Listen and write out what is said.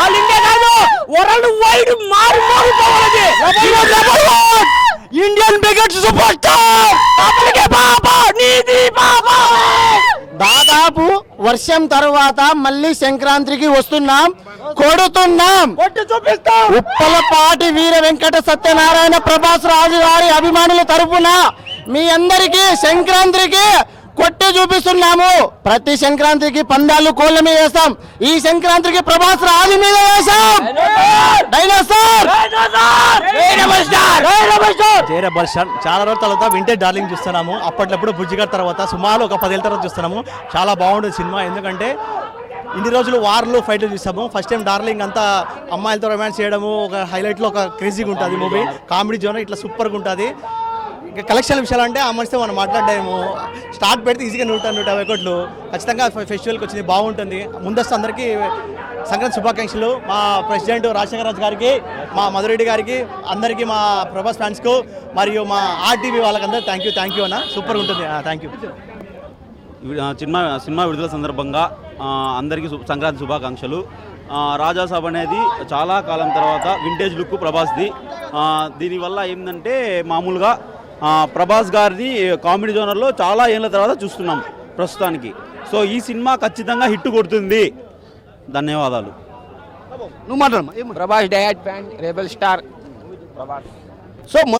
All India కాదు world wide మారిపోవాలి. Indian biggest super star దాదాపు వర్షం తర్వాత మళ్ళీ సంక్రాంతికి వస్తున్నాం, కొడుతున్నాం. ఉప్పలపాటి వీర వెంకట సత్యనారాయణ ప్రభాస్ రాజు గారి అభిమానుల తరపున మీ అందరికీ సంక్రాంతికి కొట్టి చూపిస్తున్నాము. ప్రతి సంక్రాంతికి పందాలు కోళ్ళ మీద వేస్తాం, ఈ సంక్రాంతికి ప్రభాస్ రాజు మీద వేసాం. డైనోసార్ చాలా రోజుల తర్వాత వింటేజ్ డార్లింగ్ చూస్తున్నాము. అప్పట్లో బుజ్జిగారి తర్వాత సుమారు ఒక 10 ఏళ్ళ తర్వాత చూస్తున్నాము. చాలా బాగుంటుంది సినిమా. ఎందుకంటే ఇన్ని రోజులు వార్లు ఫైట్లు చూసాము. ఫస్ట్ టైం డార్లింగ్ అంతా అమ్మాయిలతో రొమాన్స్ చేయడము ఒక హైలైట్లో ఒక క్రేజీగా ఉంటుంది మూవీ. కామెడీ జోన్ ఇట్లా సూపర్గా ఉంటుంది. ఇంకా కలెక్షన్ విషయాలు అంటే ఆ మనిషితో మనం మాట్లాడాము. స్టార్ట్ పెడితే ఈజీగా 100-150 కోట్లు ఖచ్చితంగా ఫెస్టివల్కి వచ్చింది, బాగుంటుంది. ముందస్తు అందరికీ సంక్రాంతి శుభాకాంక్షలు. మా ప్రెసిడెంట్ రాజశేఖర రాజు గారికి, మా మధురెడ్డి గారికి, అందరికీ మా ప్రభాస్ ఫ్యాన్స్కు మరియు మా ఆర్టీవీ వాళ్ళకందరూ థ్యాంక్ యూ అన్న. సూపర్గా ఉంటుంది. Thank you. సినిమా విడుదల సందర్భంగా అందరికీ సంక్రాంతి శుభాకాంక్షలు. రాజాసాబ్ అనేది చాలా కాలం తర్వాత వింటేజ్ లుక్ ప్రభాస్ది. దీనివల్ల ఏంటంటే మామూలుగా ప్రభాస్ గారిది కామెడీ జోనర్లో చాలా ఏళ్ళ తర్వాత చూస్తున్నాం ప్రస్తుతానికి. సో ఈ సినిమా ఖచ్చితంగా హిట్ కొడుతుంది. ధన్యవాదాలు. నువ్వు మాట్లాడమ్మా. ప్రభాస్ డయాడ్ fan rebel star Prabhas. So